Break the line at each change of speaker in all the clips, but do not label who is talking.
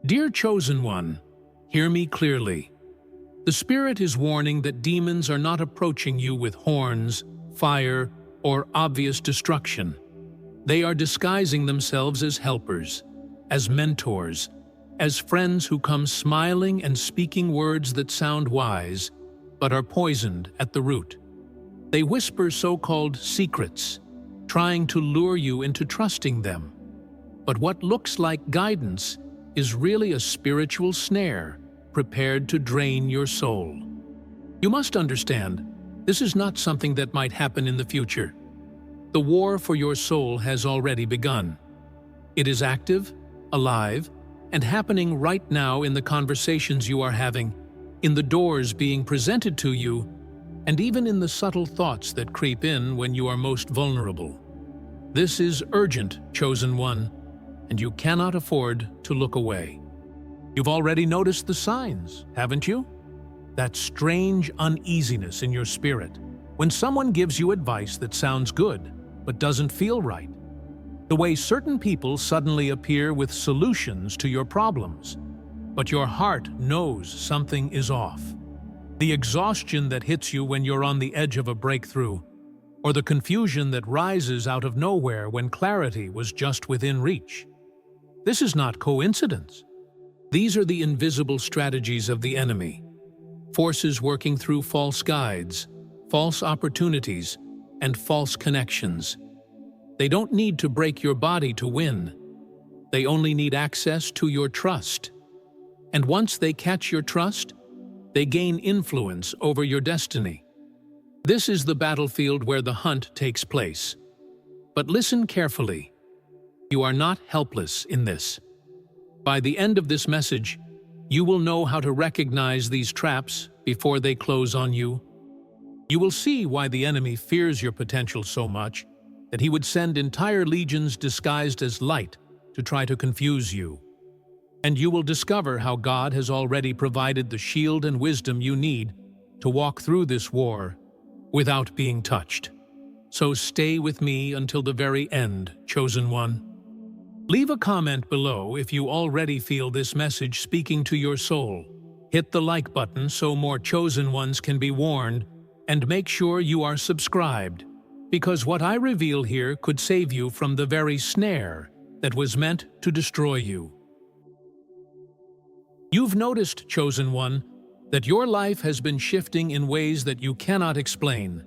Dear Chosen One, hear me clearly. The Spirit is warning that demons are not approaching you with horns, fire, or obvious destruction. They are disguising themselves as helpers, as mentors, as friends who come smiling and speaking words that sound wise, but are poisoned at the root. They whisper so-called secrets, trying to lure you into trusting them. But what looks like guidance is really a spiritual snare prepared to drain your soul. You must understand, this is not something that might happen in the future. The war for your soul has already begun. It is active, alive, and happening right now in the conversations you are having, in the doors being presented to you, and even in the subtle thoughts that creep in when you are most vulnerable. This is urgent, Chosen One, and you cannot afford to look away. You've already noticed the signs, haven't you? That strange uneasiness in your spirit, when someone gives you advice that sounds good, but doesn't feel right. The way certain people suddenly appear with solutions to your problems, but your heart knows something is off. The exhaustion that hits you when you're on the edge of a breakthrough, or the confusion that rises out of nowhere when clarity was just within reach. This is not coincidence. These are the invisible strategies of the enemy, forces working through false guides, false opportunities, and false connections. They don't need to break your body to win. They only need access to your trust. And once they catch your trust, they gain influence over your destiny. This is the battlefield where the hunt takes place. But listen carefully. You are not helpless in this. By the end of this message, you will know how to recognize these traps before they close on you. You will see why the enemy fears your potential so much that he would send entire legions disguised as light to try to confuse you. And you will discover how God has already provided the shield and wisdom you need to walk through this war without being touched. So stay with me until the very end, Chosen One. Leave a comment below if you already feel this message speaking to your soul. Hit the like button so more Chosen Ones can be warned, and make sure you are subscribed, because what I reveal here could save you from the very snare that was meant to destroy you. You've noticed, Chosen One, that your life has been shifting in ways that you cannot explain,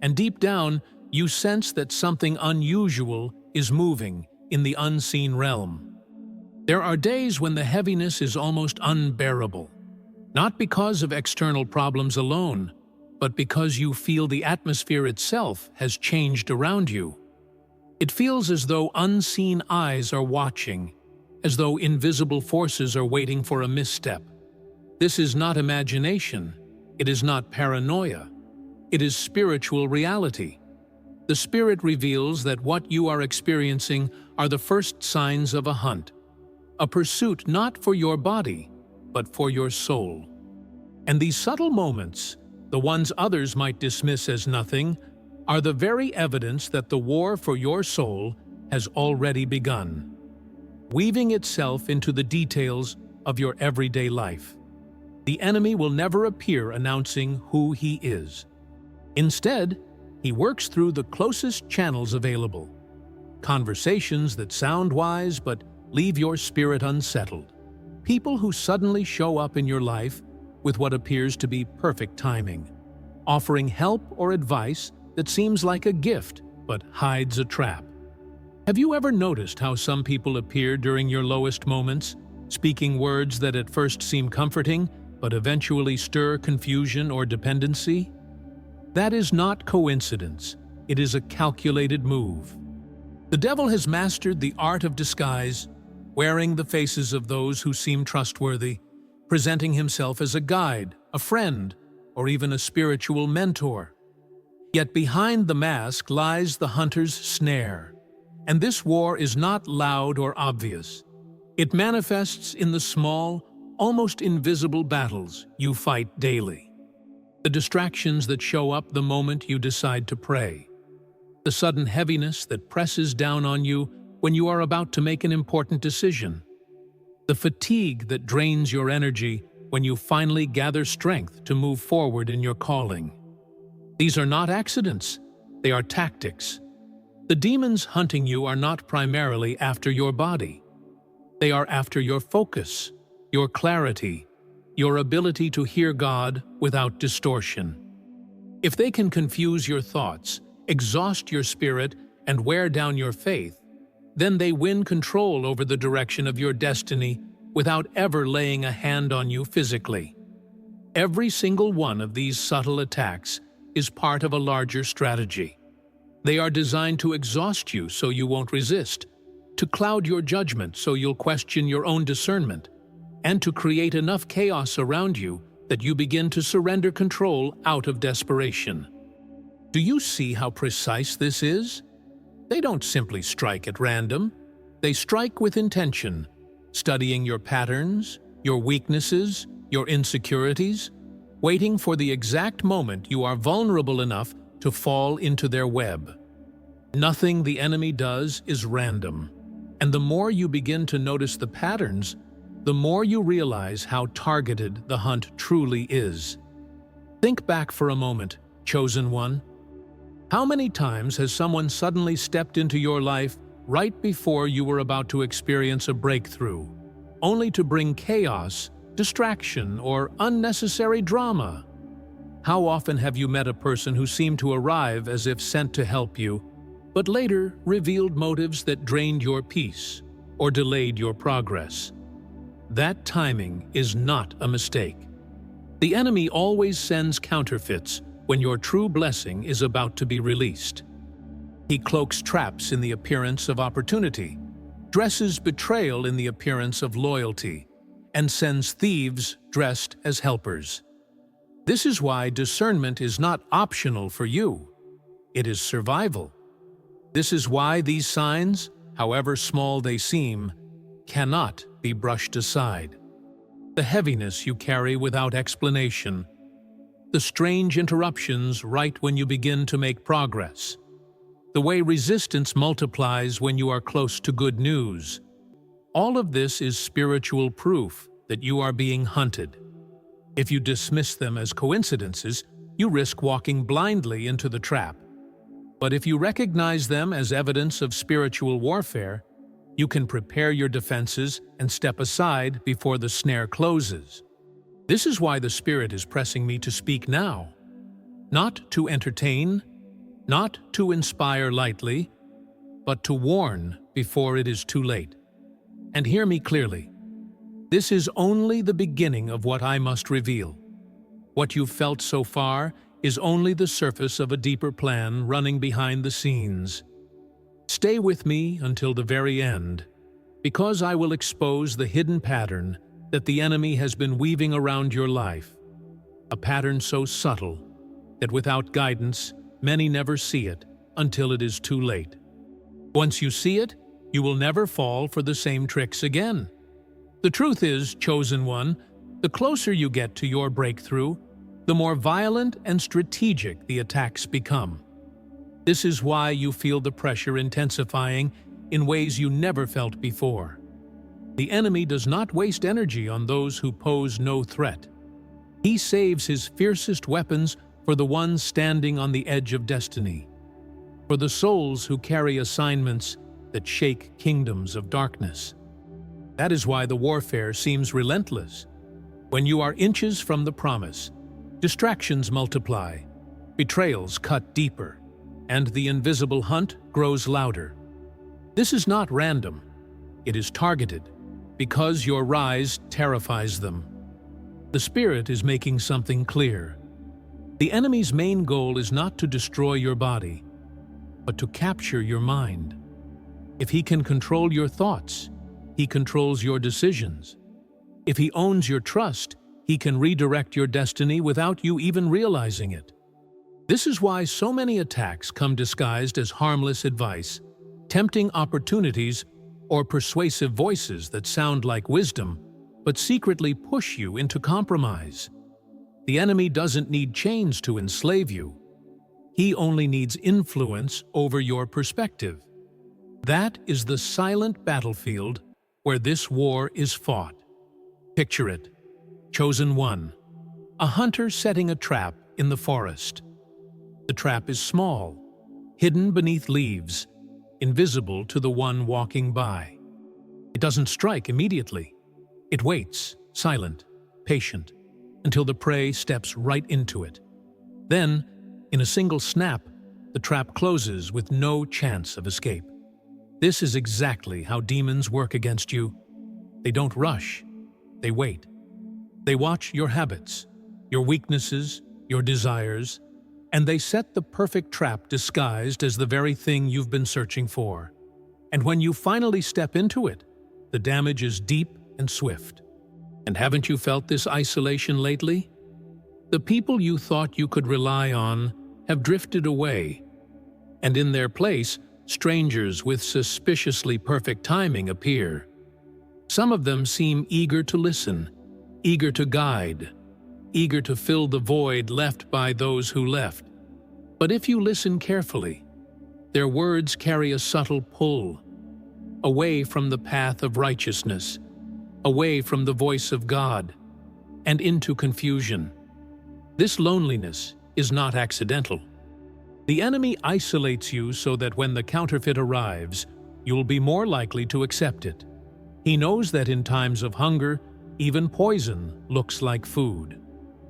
and deep down, you sense that something unusual is moving in the unseen realm. There are days when the heaviness is almost unbearable, not because of external problems alone, but because you feel the atmosphere itself has changed around you. It feels as though unseen eyes are watching, as though invisible forces are waiting for a misstep. This is not imagination, it is not paranoia, it is spiritual reality. The Spirit reveals that what you are experiencing are the first signs of a hunt, a pursuit not for your body, but for your soul. And these subtle moments, the ones others might dismiss as nothing, are the very evidence that the war for your soul has already begun, weaving itself into the details of your everyday life. The enemy will never appear announcing who he is. Instead, he works through the closest channels available, conversations that sound wise but leave your spirit unsettled, people who suddenly show up in your life with what appears to be perfect timing, offering help or advice that seems like a gift but hides a trap. Have you ever noticed how some people appear during your lowest moments, speaking words that at first seem comforting but eventually stir confusion or dependency? That is not coincidence. It is a calculated move. The devil has mastered the art of disguise, wearing the faces of those who seem trustworthy, presenting himself as a guide, a friend, or even a spiritual mentor. Yet behind the mask lies the hunter's snare. And this war is not loud or obvious. It manifests in the small, almost invisible battles you fight daily. The distractions that show up the moment you decide to pray. The sudden heaviness that presses down on you when you are about to make an important decision. the fatigue that drains your energy when you finally gather strength to move forward in your calling. These are not accidents, they are tactics. The demons hunting you are not primarily after your body. They are after your focus, your clarity, your ability to hear God without distortion. If they can confuse your thoughts, exhaust your spirit, and wear down your faith, then they win control over the direction of your destiny without ever laying a hand on you physically. Every single one of these subtle attacks is part of a larger strategy. They are designed to exhaust you so you won't resist, to cloud your judgment so you'll question your own discernment, and to create enough chaos around you that you begin to surrender control out of desperation. Do you see how precise this is? They don't simply strike at random. They strike with intention, studying your patterns, your weaknesses, your insecurities, waiting for the exact moment you are vulnerable enough to fall into their web. Nothing the enemy does is random, and the more you begin to notice the patterns, the more you realize how targeted the hunt truly is. Think back for a moment, chosen one. How many times has someone suddenly stepped into your life right before you were about to experience a breakthrough, only to bring chaos, distraction, or unnecessary drama? How often have you met a person who seemed to arrive as if sent to help you, but later revealed motives that drained your peace or delayed your progress? That timing is not a mistake. The enemy always sends counterfeits when your true blessing is about to be released. He cloaks traps in the appearance of opportunity, dresses betrayal in the appearance of loyalty, and sends thieves dressed as helpers. This is why discernment is not optional for you. It is survival. This is why these signs, however small they seem, cannot be brushed aside. The heaviness you carry without explanation, the strange interruptions right when you begin to make progress, the way resistance multiplies when you are close to good news. All of this is spiritual proof that you are being hunted. If you dismiss them as coincidences, you risk walking blindly into the trap. But if you recognize them as evidence of spiritual warfare, you can prepare your defenses and step aside before the snare closes. This is why the Spirit is pressing me to speak now. Not to entertain, not to inspire lightly, but to warn before it is too late. And hear me clearly. This is only the beginning of what I must reveal. What you've felt so far is only the surface of a deeper plan running behind the scenes. Stay with me until the very end, because I will expose the hidden pattern that the enemy has been weaving around your life. A pattern so subtle that without guidance, many never see it until it is too late. Once you see it, you will never fall for the same tricks again. The truth is, chosen one, the closer you get to your breakthrough, the more violent and strategic the attacks become. This is why you feel the pressure intensifying in ways you never felt before. The enemy does not waste energy on those who pose no threat. He saves his fiercest weapons for the ones standing on the edge of destiny, for the souls who carry assignments that shake kingdoms of darkness. That is why the warfare seems relentless. When you are inches from the promise, distractions multiply, betrayals cut deeper, and the invisible hunt grows louder. This is not random. It is targeted, because your rise terrifies them. The Spirit is making something clear. The enemy's main goal is not to destroy your body, but to capture your mind. If he can control your thoughts, he controls your decisions. If he owns your trust, he can redirect your destiny without you even realizing it. This is why so many attacks come disguised as harmless advice, tempting opportunities, or persuasive voices that sound like wisdom, but secretly push you into compromise. The enemy doesn't need chains to enslave you. He only needs influence over your perspective. That is the silent battlefield where this war is fought. Picture it. Chosen one. A hunter setting a trap in the forest. The trap is small, hidden beneath leaves, invisible to the one walking by. It doesn't strike immediately. It waits, silent, patient, until the prey steps right into it. Then, in a single snap, the trap closes with no chance of escape. This is exactly how demons work against you. They don't rush. They wait. They watch your habits, your weaknesses, your desires, and they set the perfect trap disguised as the very thing you've been searching for. And when you finally step into it, the damage is deep and swift. And haven't you felt this isolation lately? The people you thought you could rely on have drifted away, and in their place, strangers with suspiciously perfect timing appear. Some of them seem eager to listen, eager to guide, eager to fill the void left by those who left. But if you listen carefully, their words carry a subtle pull, away from the path of righteousness, away from the voice of God, and into confusion. This loneliness is not accidental. The enemy isolates you so that when the counterfeit arrives, you'll be more likely to accept it. He knows that in times of hunger, even poison looks like food.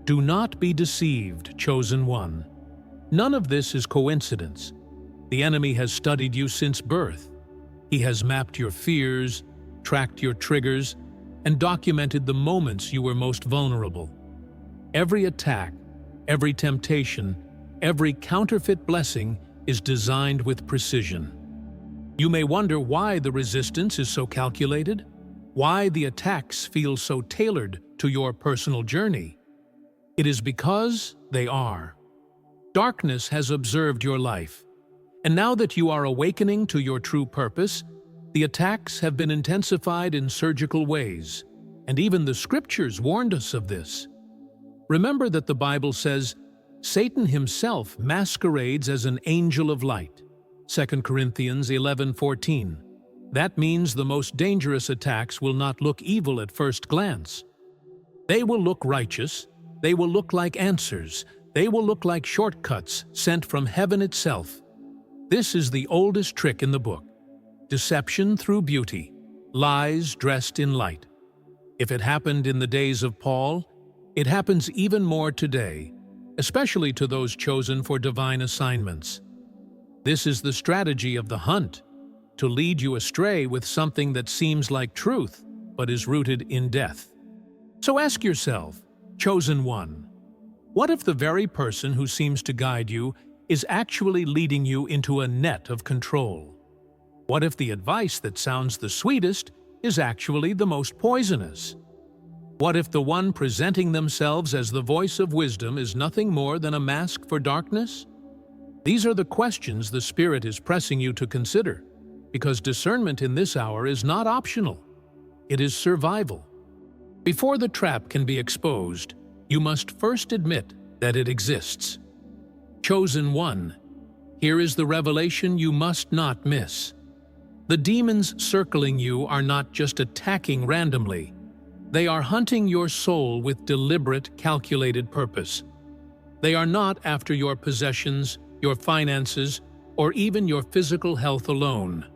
Do not be deceived, chosen one. None of this is coincidence. The enemy has studied you since birth. He has mapped your fears, tracked your triggers, and documented the moments you were most vulnerable. Every attack, every temptation, every counterfeit blessing is designed with precision. You may wonder why the resistance is so calculated, why the attacks feel so tailored to your personal journey. It is because they are. Darkness has observed your life, and now that you are awakening to your true purpose, the attacks have been intensified in surgical ways, and even the scriptures warned us of this. Remember that the Bible says, Satan himself masquerades as an angel of light. 2 Corinthians 11:14. That means the most dangerous attacks will not look evil at first glance. They will look righteous, they will look like answers, they will look like shortcuts sent from heaven itself. This is the oldest trick in the book. Deception through beauty, lies dressed in light. If it happened in the days of Paul, it happens even more today, especially to those chosen for divine assignments. This is the strategy of the hunt, to lead you astray with something that seems like truth, but is rooted in death. So ask yourself, chosen one, what if the very person who seems to guide you is actually leading you into a net of control? What if the advice that sounds the sweetest is actually the most poisonous? What if the one presenting themselves as the voice of wisdom is nothing more than a mask for darkness? These are the questions the Spirit is pressing you to consider, because discernment in this hour is not optional. It is survival. Before the trap can be exposed, you must first admit that it exists. Chosen one, here is the revelation you must not miss. The demons circling you are not just attacking randomly. They are hunting your soul with deliberate, calculated purpose. They are not after your possessions, your finances, or even your physical health alone.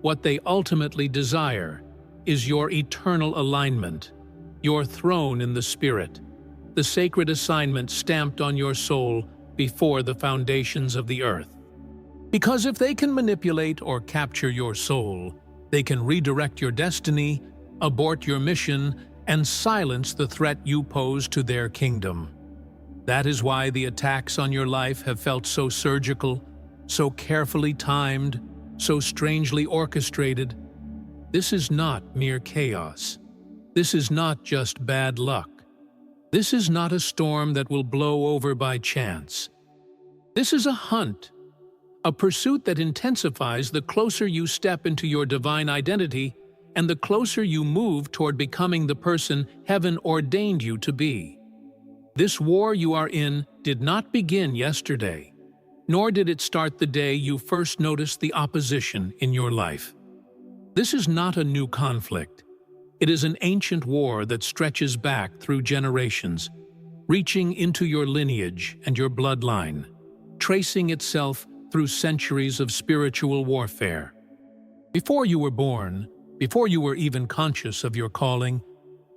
What they ultimately desire is your eternal alignment, your throne in the Spirit, the sacred assignment stamped on your soul before the foundations of the earth. Because if they can manipulate or capture your soul, they can redirect your destiny, abort your mission, and silence the threat you pose to their kingdom. That is why the attacks on your life have felt so surgical, so carefully timed, so strangely orchestrated. This is not mere chaos. This is not just bad luck. This is not a storm that will blow over by chance. This is a hunt, a pursuit that intensifies the closer you step into your divine identity and the closer you move toward becoming the person heaven ordained you to be. This war you are in did not begin yesterday, nor did it start the day you first noticed the opposition in your life. This is not a new conflict. It is an ancient war that stretches back through generations, reaching into your lineage and your bloodline, tracing itself through centuries of spiritual warfare. Before you were born, before you were even conscious of your calling,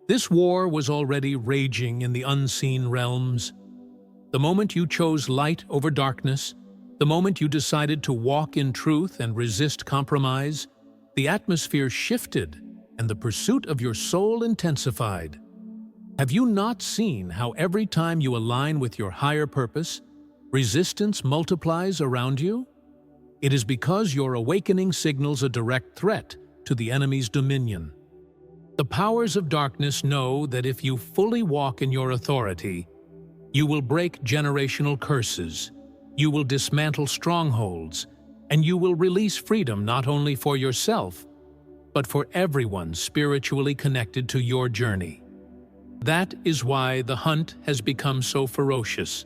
this war was already raging in the unseen realms. The moment you chose light over darkness, the moment you decided to walk in truth and resist compromise, the atmosphere shifted and the pursuit of your soul intensified. Have you not seen how every time you align with your higher purpose, resistance multiplies around you? It is because your awakening signals a direct threat to the enemy's dominion. The powers of darkness know that if you fully walk in your authority, you will break generational curses, you will dismantle strongholds, and you will release freedom not only for yourself, but for everyone spiritually connected to your journey. That is why the hunt has become so ferocious,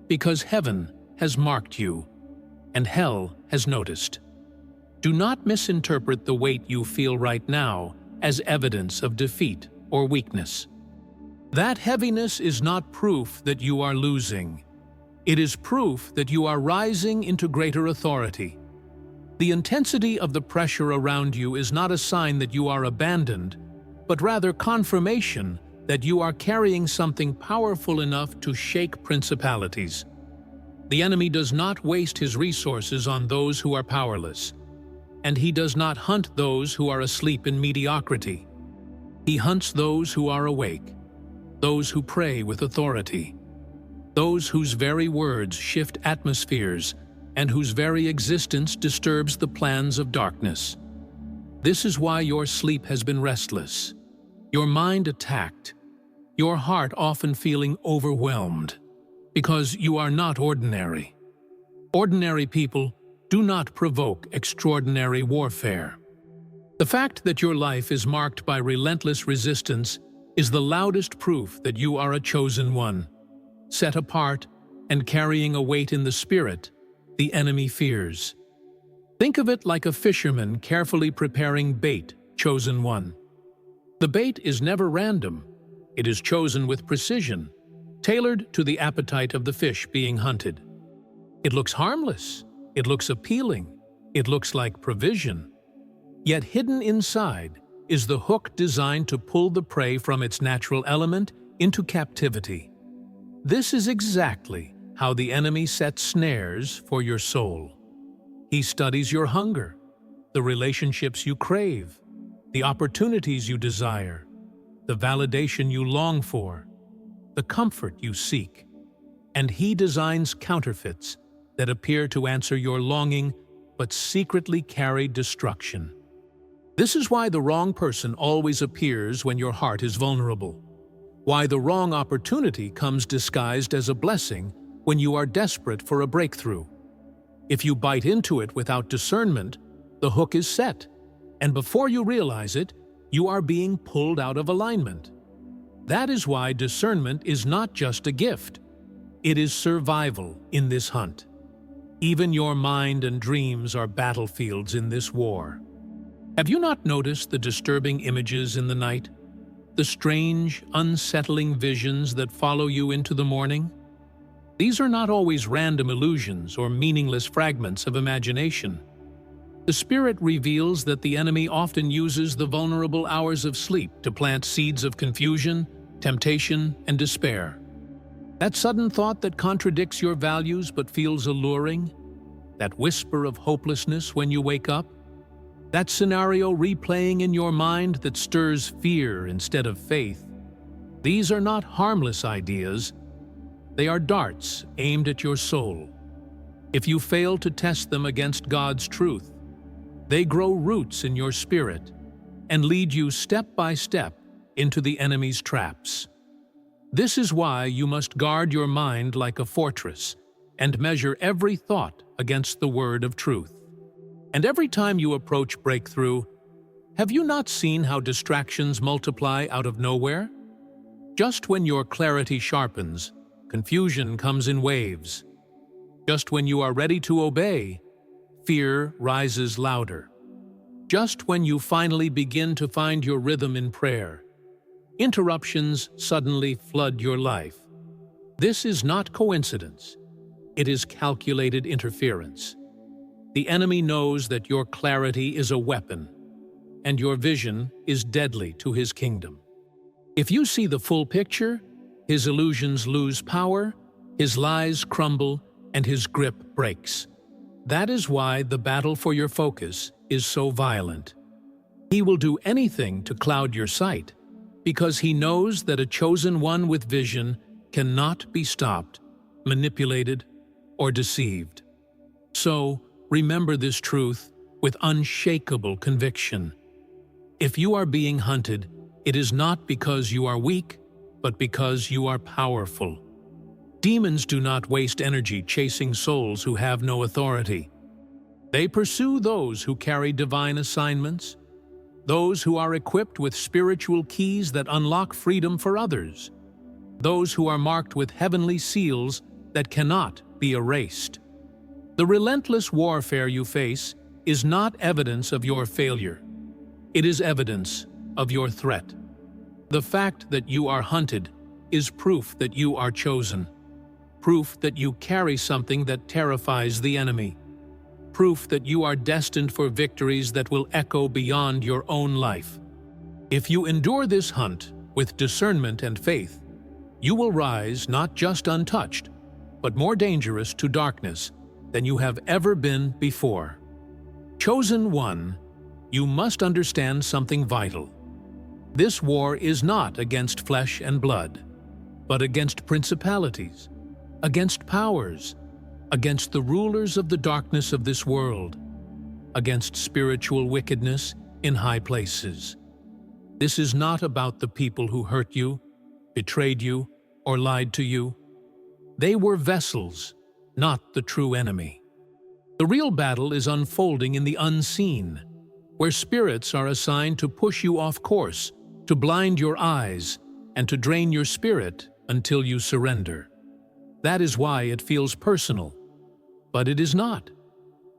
because heaven has marked you, and hell has noticed. Do not misinterpret the weight you feel right now as evidence of defeat or weakness. That heaviness is not proof that you are losing. It is proof that you are rising into greater authority. The intensity of the pressure around you is not a sign that you are abandoned, but rather confirmation that you are carrying something powerful enough to shake principalities. The enemy does not waste his resources on those who are powerless, and he does not hunt those who are asleep in mediocrity. He hunts those who are awake, those who pray with authority, those whose very words shift atmospheres and whose very existence disturbs the plans of darkness. This is why your sleep has been restless, your mind attacked, your heart often feeling overwhelmed, because you are not ordinary. Ordinary people do not provoke extraordinary warfare. The fact that your life is marked by relentless resistance is the loudest proof that you are a chosen one, set apart and carrying a weight in the spirit the enemy fears. Think of it like a fisherman carefully preparing bait, chosen one. The bait is never random. It is chosen with precision, tailored to the appetite of the fish being hunted. It looks harmless. It looks appealing. It looks like provision. Yet hidden inside is the hook designed to pull the prey from its natural element into captivity. This is exactly how the enemy sets snares for your soul. He studies your hunger, the relationships you crave, the opportunities you desire, the validation you long for, the comfort you seek, and he designs counterfeits that appear to answer your longing but secretly carry destruction. This is why the wrong person always appears when your heart is vulnerable, why the wrong opportunity comes disguised as a blessing when you are desperate for a breakthrough. If you bite into it without discernment, the hook is set, and before you realize it, you are being pulled out of alignment. That is why discernment is not just a gift. It is survival in this hunt. Even your mind and dreams are battlefields in this war. Have you not noticed the disturbing images in the night? The strange, unsettling visions that follow you into the morning? These are not always random illusions or meaningless fragments of imagination. The Spirit reveals that the enemy often uses the vulnerable hours of sleep to plant seeds of confusion, temptation, and despair. That sudden thought that contradicts your values but feels alluring, that whisper of hopelessness when you wake up, that scenario replaying in your mind that stirs fear instead of faith. These are not harmless ideas. They are darts aimed at your soul. If you fail to test them against God's truth, they grow roots in your spirit and lead you step by step into the enemy's traps. This is why you must guard your mind like a fortress and measure every thought against the word of truth. And every time you approach breakthrough, have you not seen how distractions multiply out of nowhere? Just when your clarity sharpens, confusion comes in waves. Just when you are ready to obey, fear rises louder. Just when you finally begin to find your rhythm in prayer, interruptions suddenly flood your life. This is not coincidence. It is calculated interference. The enemy knows that your clarity is a weapon, and your vision is deadly to his kingdom. If you see the full picture, his illusions lose power, his lies crumble, and his grip breaks. That is why the battle for your focus is so violent. He will do anything to cloud your sight, because he knows that a chosen one with vision cannot be stopped, manipulated, or deceived. So, remember this truth with unshakable conviction. If you are being hunted, it is not because you are weak, but because you are powerful. Demons do not waste energy chasing souls who have no authority. They pursue those who carry divine assignments, those who are equipped with spiritual keys that unlock freedom for others, those who are marked with heavenly seals that cannot be erased. The relentless warfare you face is not evidence of your failure. It is evidence of your threat. The fact that you are hunted is proof that you are chosen. Proof that you carry something that terrifies the enemy. Proof that you are destined for victories that will echo beyond your own life. If you endure this hunt with discernment and faith, you will rise not just untouched, but more dangerous to darkness than you have ever been before. Chosen one, you must understand something vital. This war is not against flesh and blood, but against principalities, against powers, against the rulers of the darkness of this world, against spiritual wickedness in high places. This is not about the people who hurt you, betrayed you, or lied to you. They were vessels, not the true enemy. The real battle is unfolding in the unseen, where spirits are assigned to push you off course, to blind your eyes, and to drain your spirit until you surrender. That is why it feels personal. But it is not.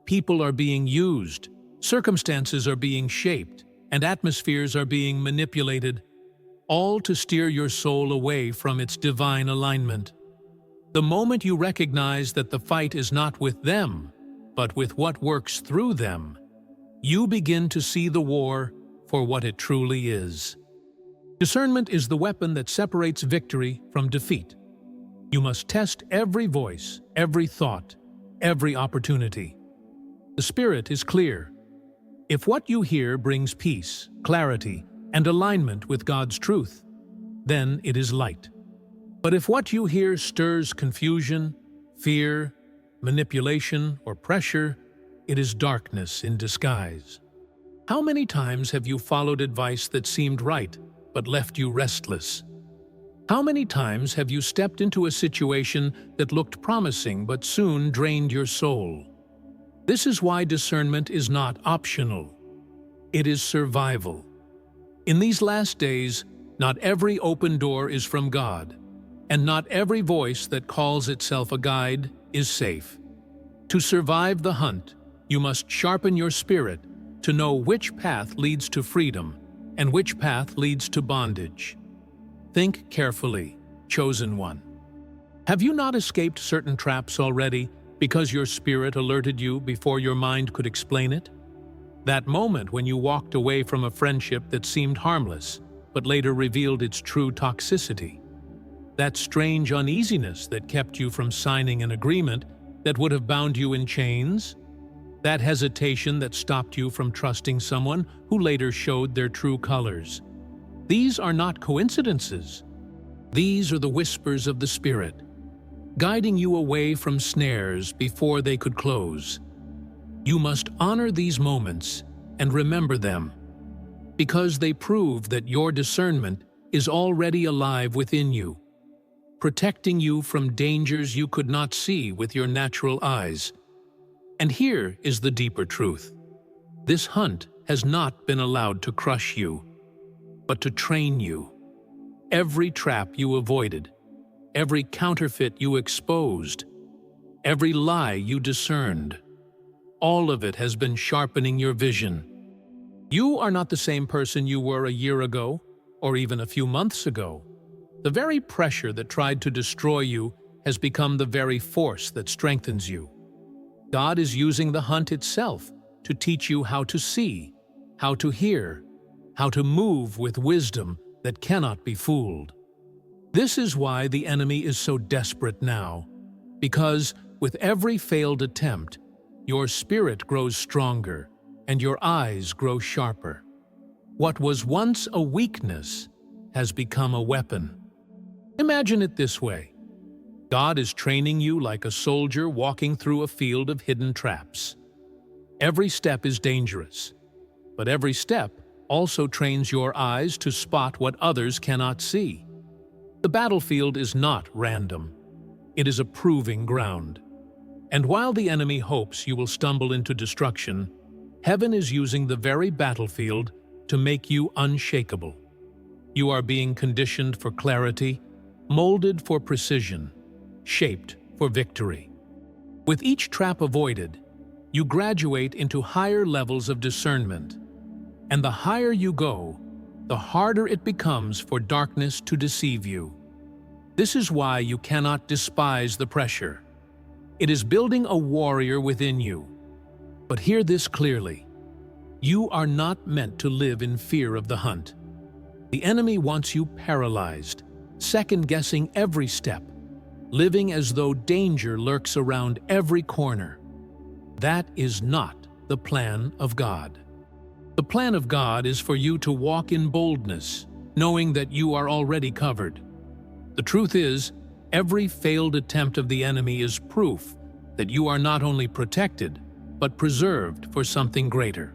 People are being used, circumstances are being shaped, and atmospheres are being manipulated, all to steer your soul away from its divine alignment. The moment you recognize that the fight is not with them, but with what works through them, you begin to see the war for what it truly is. Discernment is the weapon that separates victory from defeat. You must test every voice, every thought, every opportunity. The Spirit is clear. If what you hear brings peace, clarity, and alignment with God's truth, then it is light. But if what you hear stirs confusion, fear, manipulation, or pressure, it is darkness in disguise. How many times have you followed advice that seemed right, but left you restless? How many times have you stepped into a situation that looked promising but soon drained your soul? This is why discernment is not optional. It is survival. In these last days, not every open door is from God, and not every voice that calls itself a guide is safe. To survive the hunt, you must sharpen your spirit to know which path leads to freedom and which path leads to bondage. Think carefully, chosen one. Have you not escaped certain traps already because your spirit alerted you before your mind could explain it? That moment when you walked away from a friendship that seemed harmless, but later revealed its true toxicity. That strange uneasiness that kept you from signing an agreement that would have bound you in chains. That hesitation that stopped you from trusting someone who later showed their true colors. These are not coincidences. These are the whispers of the Spirit, guiding you away from snares before they could close. You must honor these moments and remember them, because they prove that your discernment is already alive within you, protecting you from dangers you could not see with your natural eyes. And here is the deeper truth. This hunt has not been allowed to crush you, but to train you. Every trap you avoided, every counterfeit you exposed, every lie you discerned, all of it has been sharpening your vision. You are not the same person you were a year ago, or even a few months ago. The very pressure that tried to destroy you has become the very force that strengthens you. God is using the hunt itself to teach you how to see, how to hear, how to move with wisdom that cannot be fooled. This is why the enemy is so desperate now, because with every failed attempt, your spirit grows stronger and your eyes grow sharper. What was once a weakness has become a weapon. Imagine it this way. God is training you like a soldier walking through a field of hidden traps. Every step is dangerous, but every step also trains your eyes to spot what others cannot see. The battlefield is not random. It is a proving ground. And while the enemy hopes you will stumble into destruction, heaven is using the very battlefield to make you unshakable. You are being conditioned for clarity, molded for precision, shaped for victory. With each trap avoided, you graduate into higher levels of discernment. And the higher you go, the harder it becomes for darkness to deceive you. This is why you cannot despise the pressure. It is building a warrior within you. But hear this clearly. You are not meant to live in fear of the hunt. The enemy wants you paralyzed, second-guessing every step, living as though danger lurks around every corner. That is not the plan of God. The plan of God is for you to walk in boldness, knowing that you are already covered. The truth is, every failed attempt of the enemy is proof that you are not only protected, but preserved for something greater.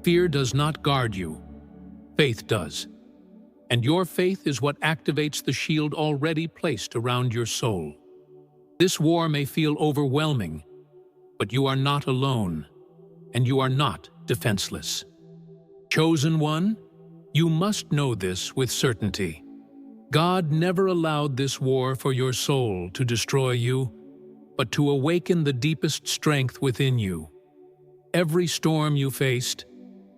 Fear does not guard you. Faith does. And your faith is what activates the shield already placed around your soul. This war may feel overwhelming, but you are not alone, and you are not defenseless. Chosen one, you must know this with certainty. God never allowed this war for your soul to destroy you, but to awaken the deepest strength within you. Every storm you faced,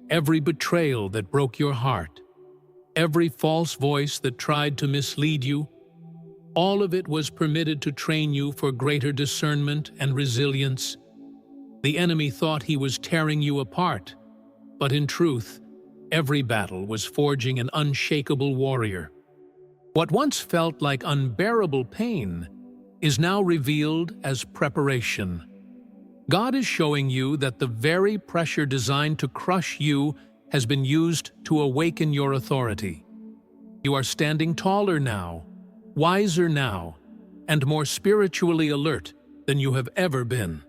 every betrayal that broke your heart, every false voice that tried to mislead you, all of it was permitted to train you for greater discernment and resilience. The enemy thought he was tearing you apart, but in truth, every battle was forging an unshakable warrior. What once felt like unbearable pain is now revealed as preparation. God is showing you that the very pressure designed to crush you has been used to awaken your authority. You are standing taller now, wiser now, and more spiritually alert than you have ever been.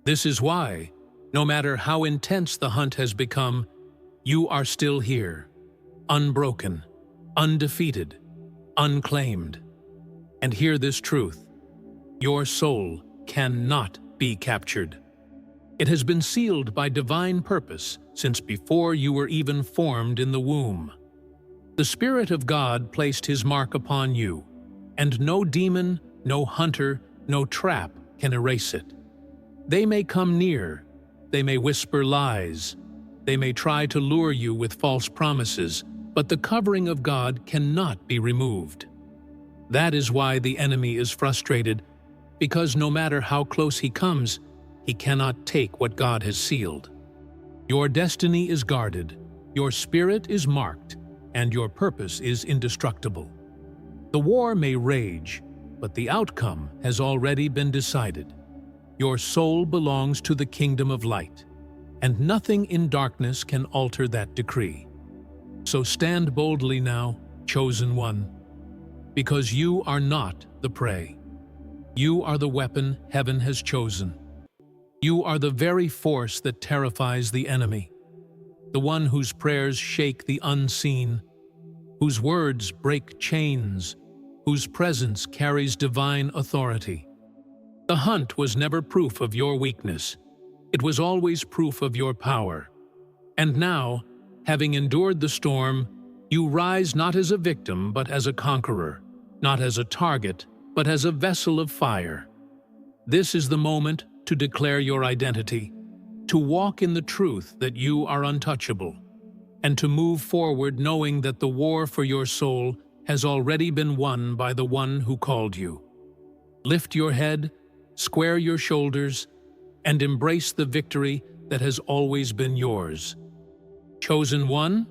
This is why, no matter how intense the hunt has become, you are still here, unbroken, undefeated, unclaimed. And hear this truth: your soul cannot be captured. It has been sealed by divine purpose since before you were even formed in the womb. The Spirit of God placed His mark upon you, and no demon, no hunter, no trap can erase it. They may come near, they may whisper lies, they may try to lure you with false promises, but the covering of God cannot be removed. That is why the enemy is frustrated, because no matter how close he comes, he cannot take what God has sealed. Your destiny is guarded, your spirit is marked, and your purpose is indestructible. The war may rage, but the outcome has already been decided. Your soul belongs to the kingdom of light, and nothing in darkness can alter that decree. So stand boldly now, chosen one, because you are not the prey. You are the weapon heaven has chosen. You are the very force that terrifies the enemy, the one whose prayers shake the unseen, whose words break chains, whose presence carries divine authority. The hunt was never proof of your weakness. It was always proof of your power. And now, having endured the storm, you rise not as a victim but as a conqueror, not as a target but as a vessel of fire. This is the moment to declare your identity, to walk in the truth that you are untouchable, and to move forward knowing that the war for your soul has already been won by the one who called you. Lift your head, square your shoulders, and embrace the victory that has always been yours. Chosen one,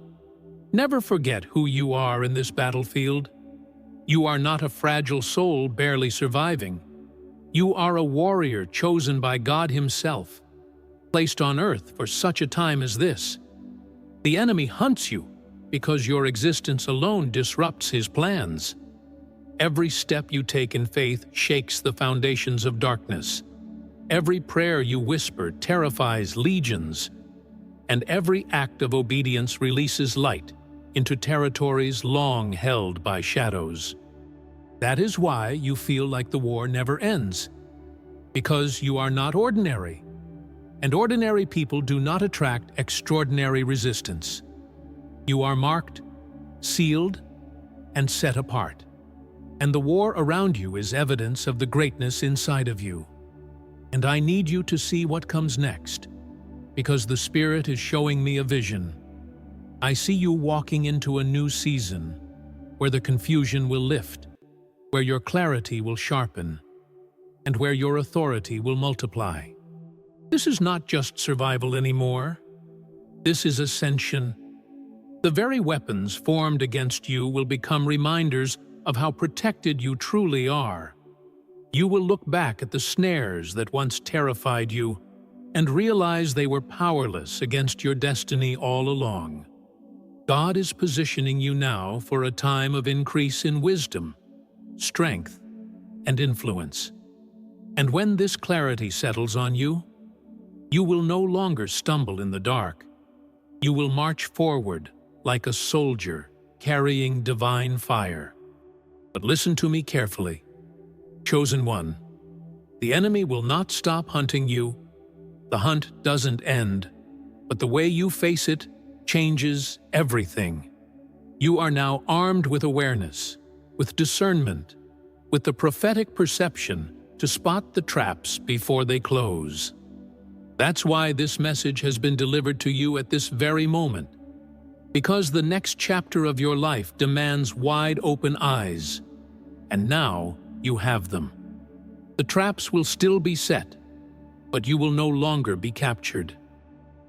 never forget who you are in this battlefield. You are not a fragile soul barely surviving. You are a warrior chosen by God Himself, placed on earth for such a time as this. The enemy hunts you because your existence alone disrupts his plans. Every step you take in faith shakes the foundations of darkness. Every prayer you whisper terrifies legions, and every act of obedience releases light into territories long held by shadows. That is why you feel like the war never ends, because you are not ordinary, and ordinary people do not attract extraordinary resistance. You are marked, sealed, and set apart, and the war around you is evidence of the greatness inside of you. And I need you to see what comes next, because the Spirit is showing me a vision. I see you walking into a new season, where the confusion will lift, where your clarity will sharpen, and where your authority will multiply. This is not just survival anymore. This is ascension. The very weapons formed against you will become reminders of how protected you truly are. You will look back at the snares that once terrified you and realize they were powerless against your destiny all along. God is positioning you now for a time of increase in wisdom, strength, and influence. And when this clarity settles on you, you will no longer stumble in the dark. You will march forward like a soldier carrying divine fire. But listen to me carefully. Chosen one, the enemy will not stop hunting you. The hunt doesn't end, but the way you face it changes everything. You are now armed with awareness, with discernment, with the prophetic perception to spot the traps before they close. That's why this message has been delivered to you at this very moment, because the next chapter of your life demands wide-open eyes, and now you have them. The traps will still be set, but you will no longer be captured.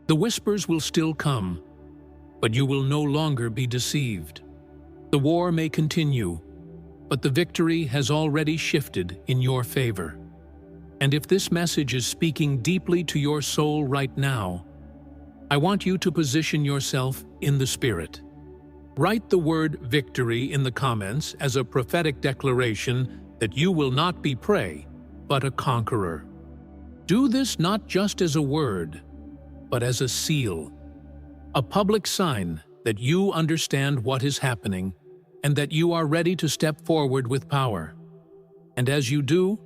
The whispers will still come, but you will no longer be deceived. The war may continue, but the victory has already shifted in your favor. And if this message is speaking deeply to your soul right now, I want you to position yourself in the Spirit. Write the word victory in the comments as a prophetic declaration that you will not be prey, but a conqueror. Do this not just as a word, but as a seal, a public sign that you understand what is happening and that you are ready to step forward with power. And as you do,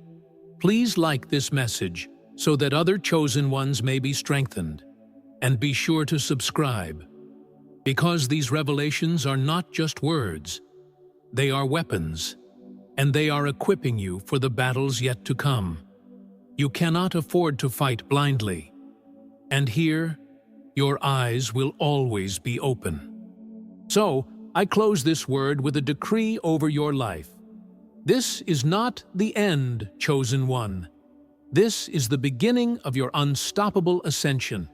please like this message so that other chosen ones may be strengthened. And be sure to subscribe, because these revelations are not just words. They are weapons, and they are equipping you for the battles yet to come. You cannot afford to fight blindly. And here, your eyes will always be open. So, I close this word with a decree over your life. This is not the end, chosen one. This is the beginning of your unstoppable ascension.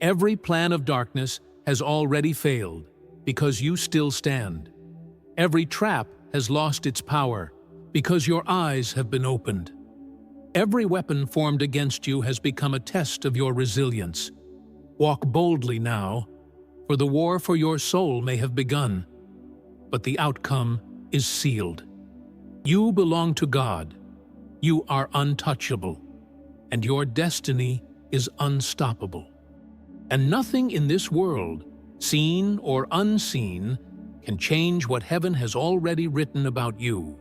Every plan of darkness has already failed because you still stand. Every trap has lost its power because your eyes have been opened. Every weapon formed against you has become a test of your resilience. Walk boldly now, for the war for your soul may have begun, but the outcome is sealed. You belong to God. You are untouchable, and your destiny is unstoppable. And nothing in this world, seen or unseen, can change what heaven has already written about you.